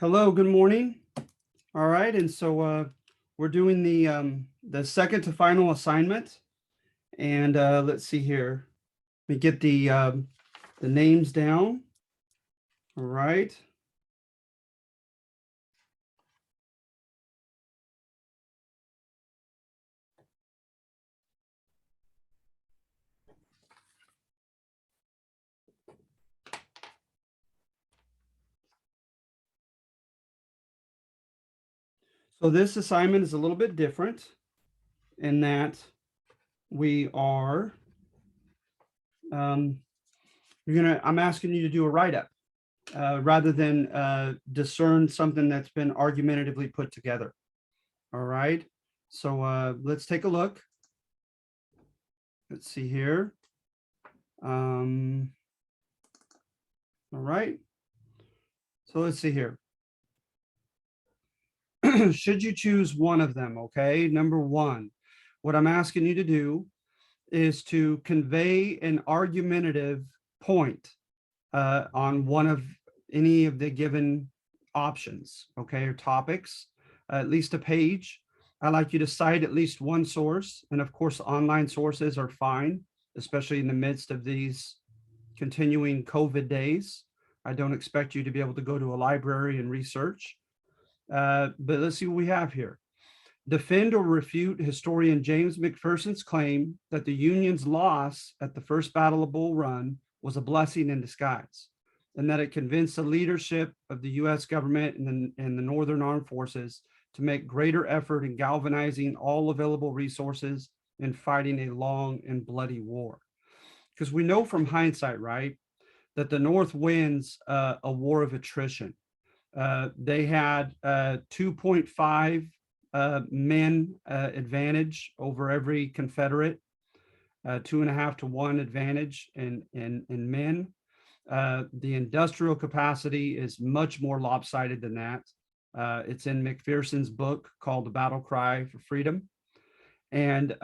Hello, good morning. All right, and so we're doing the second to final assignment, and let's see here. Let me get the names down. All right. So this assignment is a little bit different in that we are I'm asking you to do a write-up rather than discern something that's been argumentatively put together. All right. So let's take a look. Let's see here. All right. So let's see here. Should you choose one of them, okay? Number one, what I'm asking you to do is to convey an argumentative point on one of any of the given options, okay, or topics, at least a page. I like you to cite at least one source, and of course, online sources are fine, especially in the midst of these continuing COVID days. I don't expect you to be able to go to a library and research. But let's see what we have here. Defend or refute historian James McPherson's claim that the Union's loss at the First Battle of Bull Run was a blessing in disguise, and that it convinced the leadership of the U.S. government and the Northern Armed Forces to make greater effort in galvanizing all available resources in fighting a long and bloody war. Because we know from hindsight, right, that the North wins a war of attrition. They had 2.5 men advantage over every Confederate, 2.5 to 1 advantage in men. The industrial capacity is much more lopsided than that. It's in McPherson's book called The Battle Cry for Freedom. And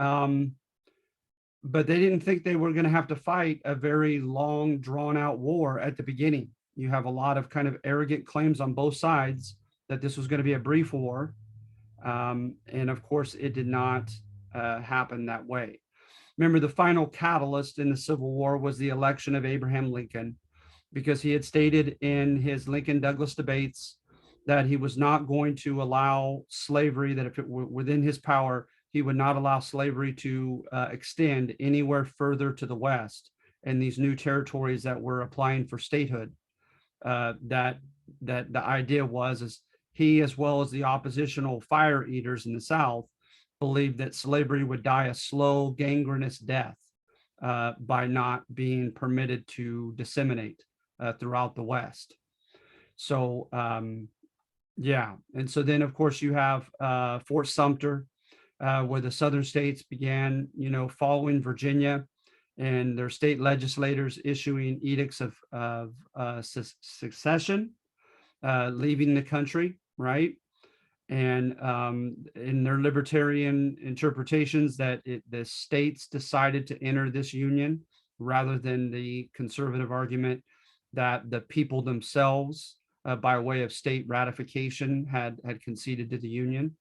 but they didn't think they were going to have to fight a very long, drawn out war at the beginning. You have a lot of kind of arrogant claims on both sides that this was going to be a brief war. And of course, it did not happen that way. Remember, the final catalyst in the Civil War was the election of Abraham Lincoln, because he had stated in his Lincoln-Douglas debates that he was not going to allow slavery, that if it were within his power, he would not allow slavery to extend anywhere further to the west and these new territories that were applying for statehood. That the idea was is he, as well as the oppositional fire eaters in the South, believed that slavery would die a slow, gangrenous death by not being permitted to disseminate throughout the West. So yeah, and so then of course you have Fort Sumter, where the Southern states began, following Virginia, and their state legislators issuing edicts of secession, leaving the country, right? And in their libertarian interpretations, that the states decided to enter this union rather than the conservative argument that the people themselves, by way of state ratification, had conceded to the union.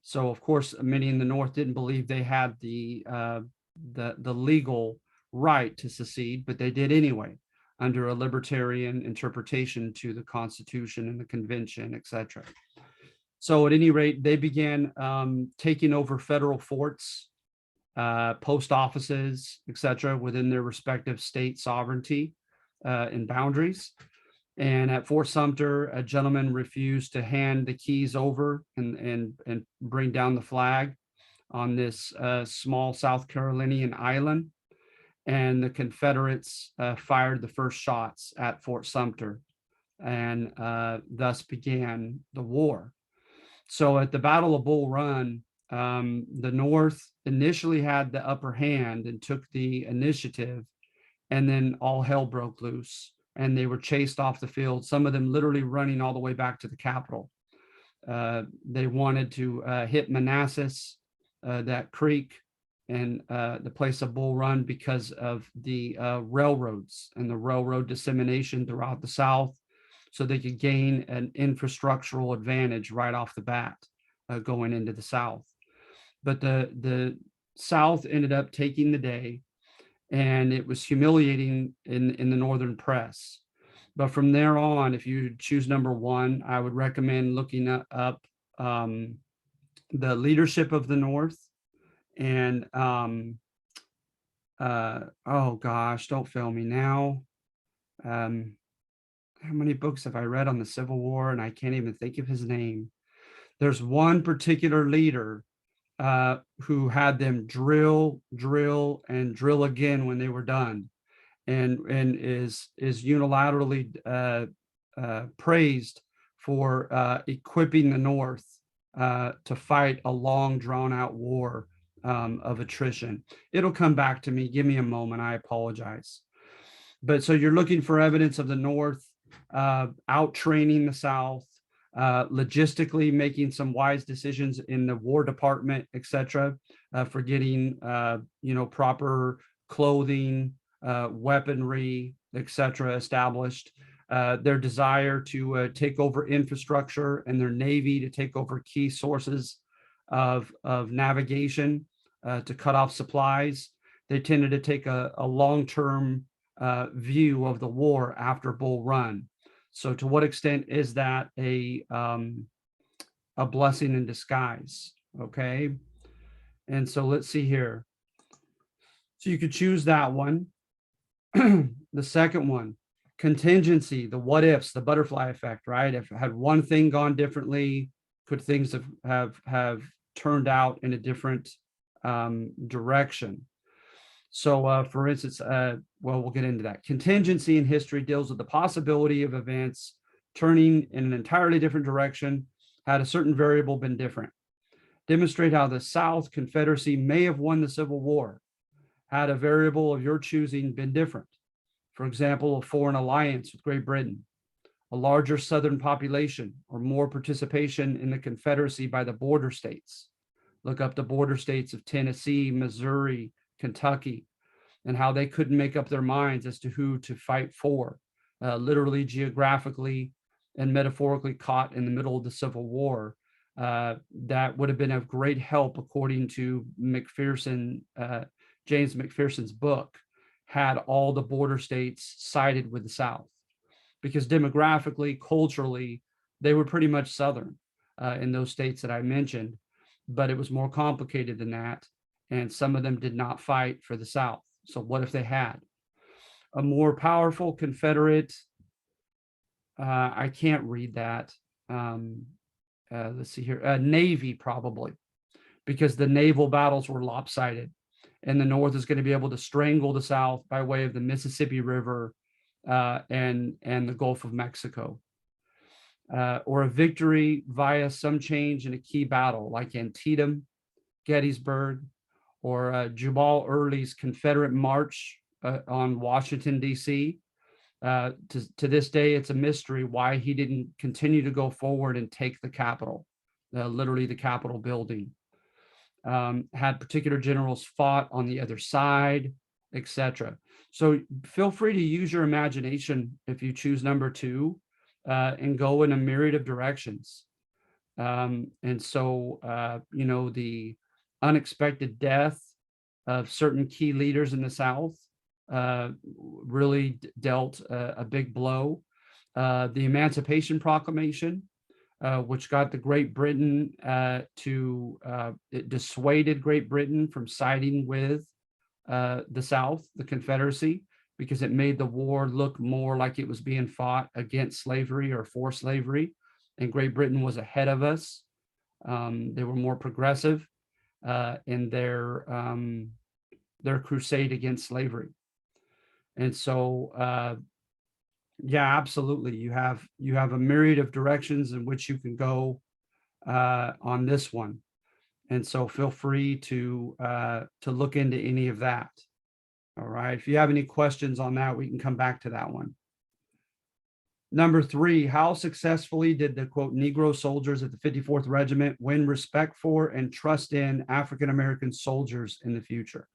So of course, many in the North didn't believe they had the legal right to secede, but they did anyway, under a libertarian interpretation to the Constitution and the Convention, etc. So at any rate, they began taking over federal forts, post offices, etc., within their respective state sovereignty and boundaries. And at Fort Sumter, a gentleman refused to hand the keys over and bring down the flag on this small South Carolinian island. And the Confederates fired the first shots at Fort Sumter, and thus began the war. So at the Battle of Bull Run, the North initially had the upper hand and took the initiative, and then all hell broke loose, and they were chased off the field, some of them literally running all the way back to the Capitol. They wanted to hit Manassas, that creek, and the place of Bull Run, because of the railroads and the railroad dissemination throughout the South. so they could gain an infrastructural advantage right off the bat going into the South. But the South ended up taking the day, and it was humiliating in the Northern press. But from there on, if you choose number one, I would recommend looking up the leadership of the North and oh gosh, don't fail me now. How many books have I read on the Civil War, and I can't even think of his name. There's one particular leader who had them drill, and drill again when they were done, and is unilaterally praised for equipping the North to fight a long, drawn-out war of attrition. It'll come back to me. Give me a moment. I apologize. But so you're looking for evidence of the North out training the South, logistically making some wise decisions in the War Department, etc., for getting proper clothing, weaponry, etc., established. Their desire to take over infrastructure, and their Navy to take over key sources of navigation to cut off supplies. They tended to take a long-term view of the war after Bull Run. So to what extent is that a blessing in disguise? Okay. And so let's see here. So you could choose that one. The second one, contingency, the what ifs, the butterfly effect, right? If had one thing gone differently, could things have turned out in a different direction? So for instance, well, we'll get into that. Contingency in history deals with the possibility of events turning in an entirely different direction had a certain variable been different. Demonstrate how the South Confederacy may have won the Civil War had a variable of your choosing been different. For example, a foreign alliance with Great Britain, a larger Southern population, or more participation in the Confederacy by the border states. Look up the border states of Tennessee, Missouri, Kentucky, and how they couldn't make up their minds as to who to fight for, literally, geographically, and metaphorically caught in the middle of the Civil War. That would have been of great help, according to McPherson, James McPherson's book, had all the border states sided with the South, because demographically, culturally, they were pretty much Southern in those states that I mentioned, but it was more complicated than that. And some of them did not fight for the South. So what if they had a more powerful Confederate? I can't read that. Let's see here. Navy, probably, because the naval battles were lopsided, and the North is going to be able to strangle the South by way of the Mississippi River and the Gulf of Mexico. Or a victory via some change in a key battle like Antietam, Gettysburg, or Jubal Early's Confederate march on Washington, D.C. To this day, it's a mystery why he didn't continue to go forward and take the Capitol, literally the Capitol building. Had particular generals fought on the other side, etc. So feel free to use your imagination if you choose number two, and go in a myriad of directions. And so, the unexpected death of certain key leaders in the South really dealt a big blow. The Emancipation Proclamation, which got the Great Britain it dissuaded Great Britain from siding with the South, the Confederacy, because it made the war look more like it was being fought against slavery or for slavery, and Great Britain was ahead of us. They were more progressive in their crusade against slavery. And so, yeah, absolutely. You have a myriad of directions in which you can go on this one. And so feel free to look into any of that. All right. If you have any questions on that, we can come back to that one. Number three, how successfully did the, quote, Negro soldiers at the 54th Regiment win respect for and trust in African-American soldiers in the future?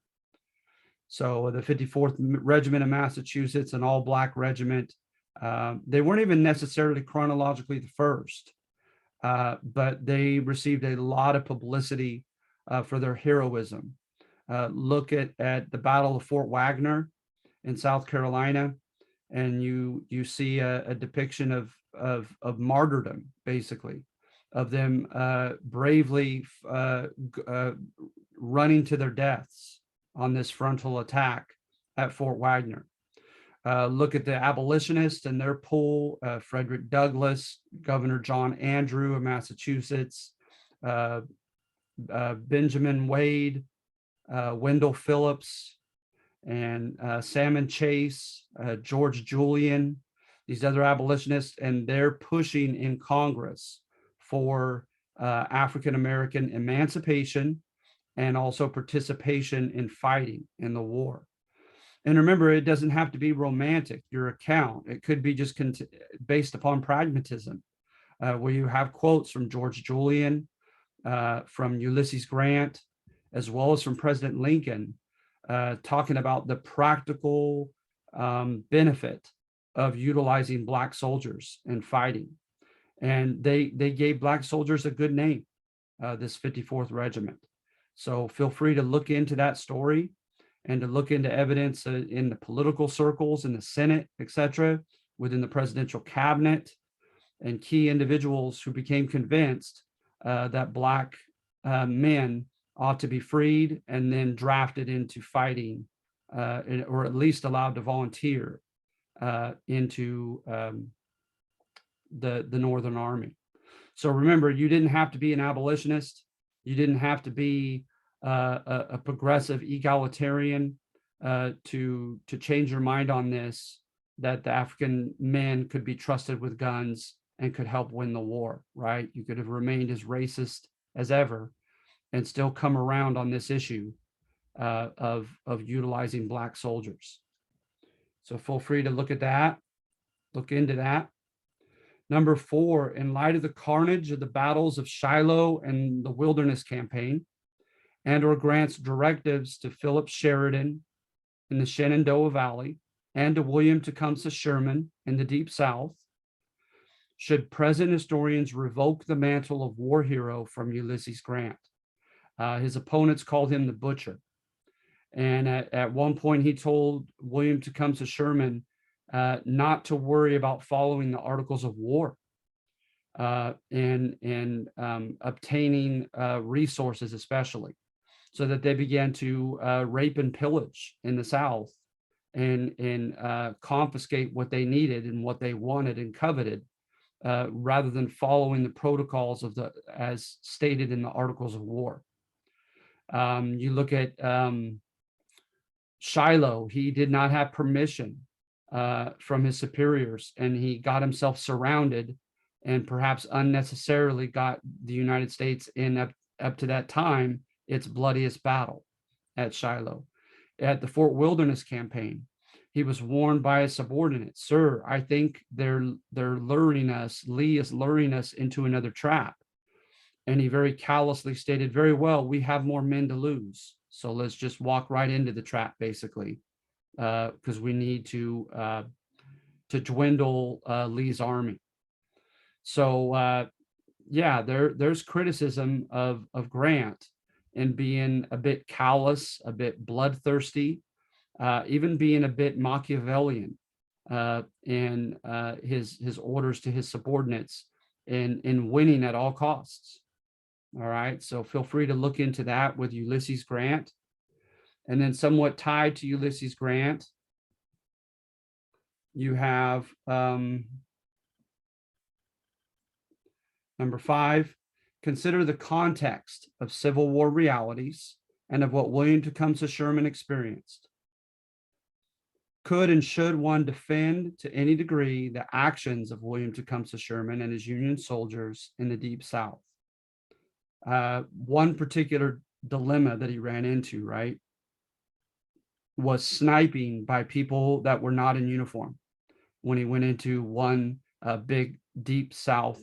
So the 54th Regiment of Massachusetts, an all-Black regiment, They weren't even necessarily chronologically the first, but they received a lot of publicity for their heroism. Look at the Battle of Fort Wagner in South Carolina, and you see a depiction of martyrdom, basically, of them bravely running to their deaths on this frontal attack at Fort Wagner. Look at the abolitionists and their pool: Frederick Douglass, Governor John Andrew of Massachusetts, Benjamin Wade, Wendell Phillips, and Salmon Chase, George Julian, these other abolitionists, and they're pushing in Congress for African-American emancipation and also participation in fighting in the war. And remember, it doesn't have to be romantic, your account. It could be just based upon pragmatism, where you have quotes from George Julian, from Ulysses Grant, as well as from President Lincoln, talking about the practical benefit of utilizing Black soldiers in fighting. And they gave Black soldiers a good name, this 54th Regiment. So feel free to look into that story and to look into evidence in the political circles, in the Senate, etc., within the presidential cabinet, and key individuals who became convinced that Black men ought to be freed and then drafted into fighting, or at least allowed to volunteer into the Northern Army. So remember, you didn't have to be an abolitionist. You didn't have to be a progressive egalitarian to change your mind on this, that the African men could be trusted with guns and could help win the war, right? You could have remained as racist as ever and still come around on this issue of utilizing Black soldiers. So feel free to look at that, look into that. Number 4, in light of the carnage of the battles of Shiloh and the Wilderness Campaign, and/or Grant's directives to Philip Sheridan in the Shenandoah Valley and to William Tecumseh Sherman in the Deep South, should present historians revoke the mantle of war hero from Ulysses Grant? His opponents called him the Butcher. And at one point, he told William Tecumseh Sherman not to worry about following the Articles of War and obtaining resources, especially, so that they began to rape and pillage in the South and confiscate what they needed and what they wanted and coveted, rather than following the protocols of as stated in the Articles of War. You look at Shiloh. He did not have permission from his superiors, and he got himself surrounded and perhaps unnecessarily got the United States in up to that time its bloodiest battle at Shiloh. At the Fort Wilderness Campaign, he was warned by his subordinates, "Sir, I think they're luring us, Lee is luring us into another trap." And he very callously stated, "Very well, we have more men to lose, so let's just walk right into the trap, basically, because we need to dwindle Lee's army." So yeah, there's criticism of Grant in being a bit callous, a bit bloodthirsty, even being a bit Machiavellian in his orders to his subordinates, in winning at all costs. All right, so feel free to look into that with Ulysses Grant. And then somewhat tied to Ulysses Grant, you have number 5, consider the context of Civil War realities and of what William Tecumseh Sherman experienced. Could and should one defend to any degree the actions of William Tecumseh Sherman and his Union soldiers in the Deep South? One particular dilemma that he ran into, right, was sniping by people that were not in uniform when he went into one big Deep South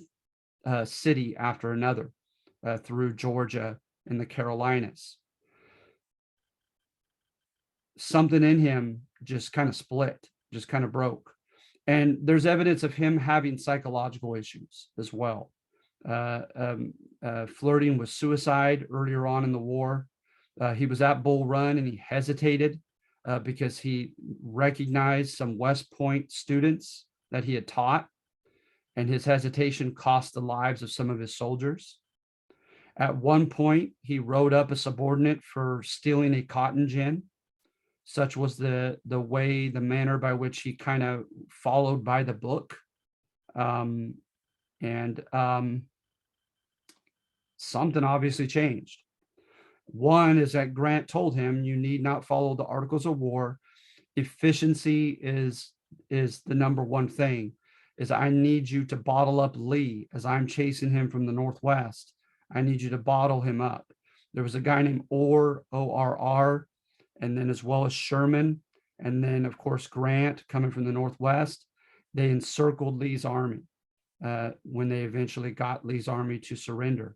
city after another through Georgia and the Carolinas. Something in him just kind of split, just kind of broke. And there's evidence of him having psychological issues as well. Flirting with suicide earlier on in the war. He was at Bull Run and he hesitated because he recognized some West Point students that he had taught, and his hesitation cost the lives of some of his soldiers. At one point, he wrote up a subordinate for stealing a cotton gin. Such was the manner by which he kind of followed by the book. Something obviously changed. One is that Grant told him, you need not follow the Articles of War. Efficiency is the number one thing. Is I need you to bottle up Lee as I'm chasing him from the Northwest. I need you to bottle him up. There was a guy named Orr, O-R-R, and then as well as Sherman, and then of course Grant coming from the Northwest. They encircled Lee's army when they eventually got Lee's army to surrender.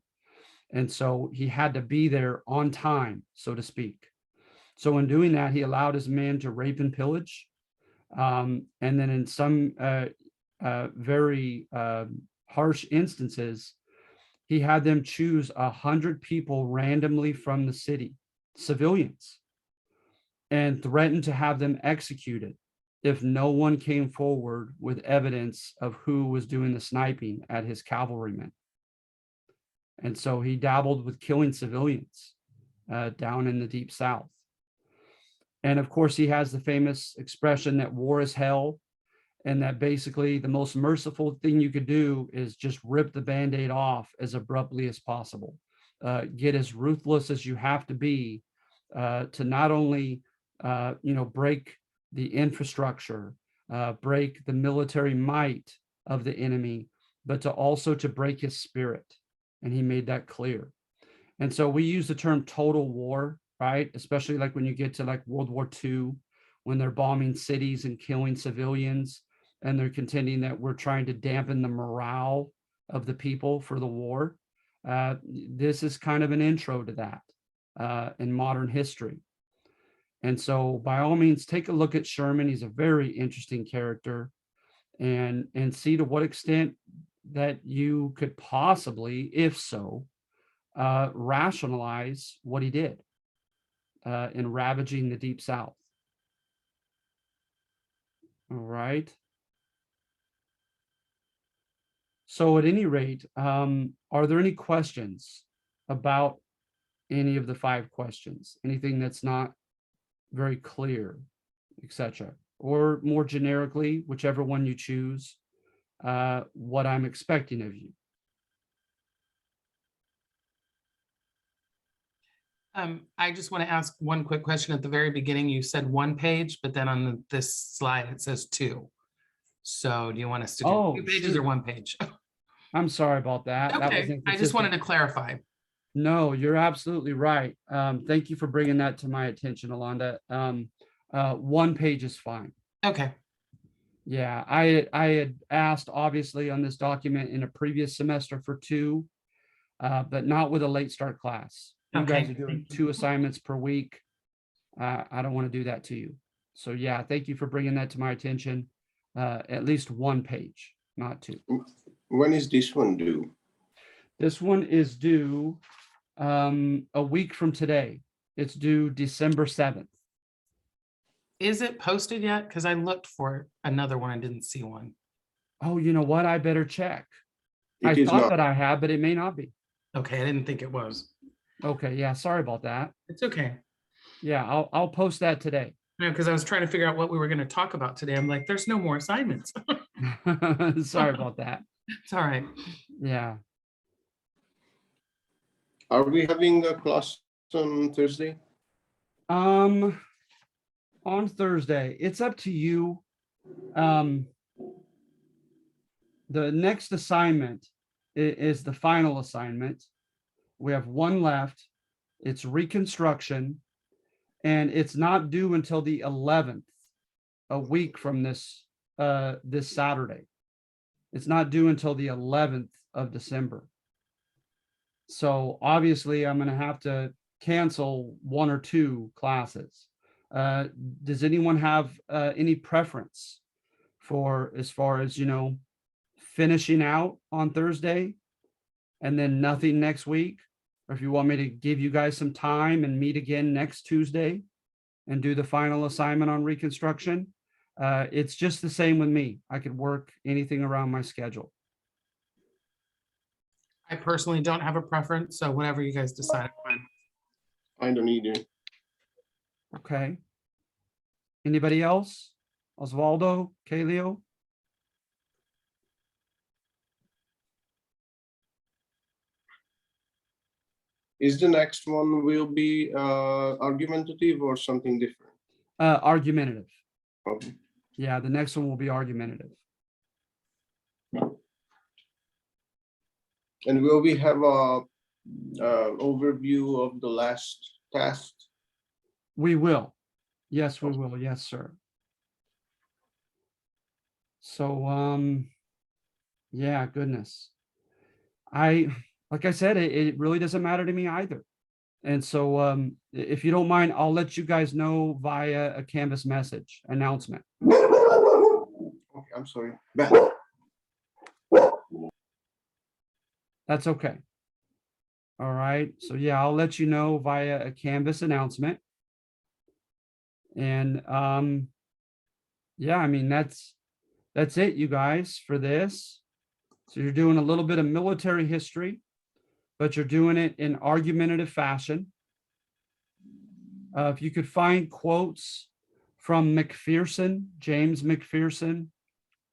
And so he had to be there on time, so to speak. So in doing that, he allowed his men to rape and pillage. And then in some very harsh instances, he had them choose 100 people randomly from the city, civilians, and threatened to have them executed if no one came forward with evidence of who was doing the sniping at his cavalrymen. And so he dabbled with killing civilians down in the Deep South. And of course, he has the famous expression that war is hell, and that basically the most merciful thing you could do is just rip the Band-Aid off as abruptly as possible. Get as ruthless as you have to be to not only break the infrastructure, break the military might of the enemy, but to also to break his spirit. And he made that clear. And so we use the term total war, right? Especially like when you get to like World War II, when they're bombing cities and killing civilians, and they're contending that we're trying to dampen the morale of the people for the war. This is kind of an intro to that in modern history. And so by all means, take a look at Sherman. He's a very interesting character, and see to what extent that you could possibly, if so, rationalize what he did in ravaging the Deep South. All right. So at any rate, are there any questions about any of the 5 questions? Anything that's not very clear, etc.? Or more generically, whichever one you choose, what I'm expecting of you. I just want to ask one quick question. At the very beginning, you said 1 page, but then on this slide, it says 2. So do you want us to do 2 pages or 1 page? I'm sorry about that. That Okay, wasn't I just wanted to clarify. No, you're absolutely right. Thank you for bringing that to my attention, Alonda. 1 page is fine. Okay. Yeah, I had asked obviously on this document in a previous semester for 2, but not with a late start class. You guys are doing 2 assignments per week. I don't want to do that to you. So yeah, thank you for bringing that to my attention. At least 1 page, not 2. When is this one due? This one is due a week from today. It's due December 7th. Is it posted yet? Because I looked for another one. I didn't see one. Oh, you know what? I better check. I It is thought not. that I had, but it may not be. Okay, I didn't think it was. Okay, yeah, sorry about that. It's okay. Yeah, I'll post that today. No, because I was trying to figure out what we were going to talk about today. I'm like, there's no more assignments. Sorry about that. It's all right. Yeah. Are we having a class on Thursday? On Thursday, it's up to you. The next assignment is the final assignment. We have 1 left. It's reconstruction, and it's not due until the 11th, a week from this Saturday. It's not due until the 11th of December. So obviously I'm going to have to cancel 1 or 2 classes. Does anyone have any preference for as far as, finishing out on Thursday and then nothing next week. Or if you want me to give you guys some time and meet again next Tuesday and do the final assignment on reconstruction, it's just the same with me. I could work anything around my schedule. I personally don't have a preference, so whatever you guys decide. Fine. I don't either. Okay. Anybody else? Osvaldo, Kaleo? Is the next one will be argumentative or something different? Argumentative. Okay. Yeah, the next one will be argumentative. And will we have a overview of the last task? We will. Yes, we will. Yes, sir. So, yeah, goodness. Like I said, it really doesn't matter to me either. And so, if you don't mind, I'll let you guys know via a Canvas message announcement. Okay, I'm sorry. That's okay. All right. So yeah, I'll let you know via a Canvas announcement. And yeah, I mean, that's it, you guys, for this. So you're doing a little bit of military history, but you're doing it in argumentative fashion. If you could find quotes from McPherson, James McPherson,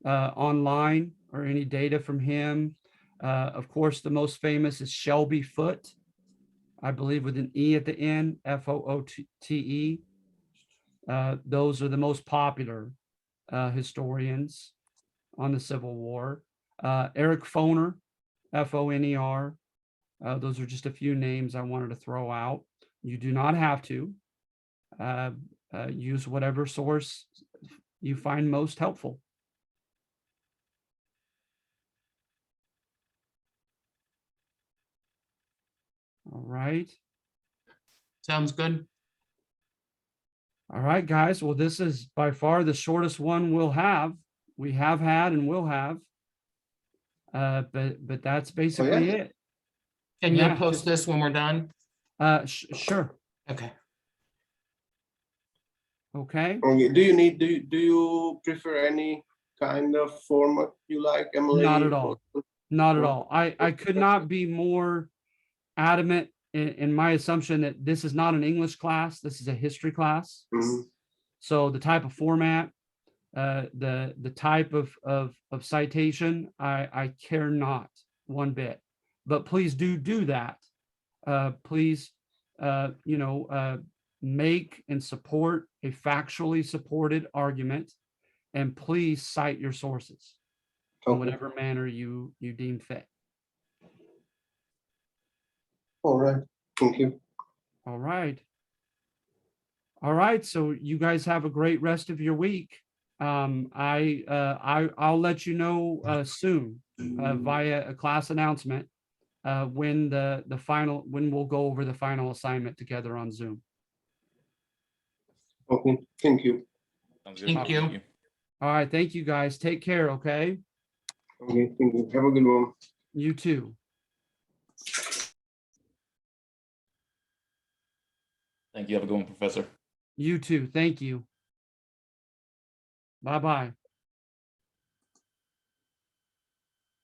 online, or any data from him. Of course, the most famous is Shelby Foote, I believe with an E at the end, Foote. Those are the most popular historians on the Civil War. Eric Foner, Foner. Those are just a few names I wanted to throw out. You do not have to use whatever source you find most helpful. All right. Sounds good. All right, guys. Well, this is by far the shortest one we'll have. We have had and will have. But that's basically it. And Yeah, you'll post just- this when we're done? Sure. Okay. Okay. Okay. Do you prefer any kind of format you like, Emily? Not at all. Not at Or- all. I could not be more adamant in my assumption that this is not an English class. This is a history class. Mhm. So the type of format, the type of citation, I care not one bit. But please do that. Please, make and support a factually supported argument, and please cite your sources in Okay. whatever manner you deem fit. All right. Thank you. All right. All right. So you guys have a great rest of your week. I'll let you know soon via a class announcement when when we'll go over the final assignment together on Zoom. Okay. Thank you. Sounds good. Thank you. All right. Thank you guys. Take care. Okay. Okay. Thank you. Have a good one. You too. Thank you. Have a good one, Professor. You too. Thank you. Bye-bye.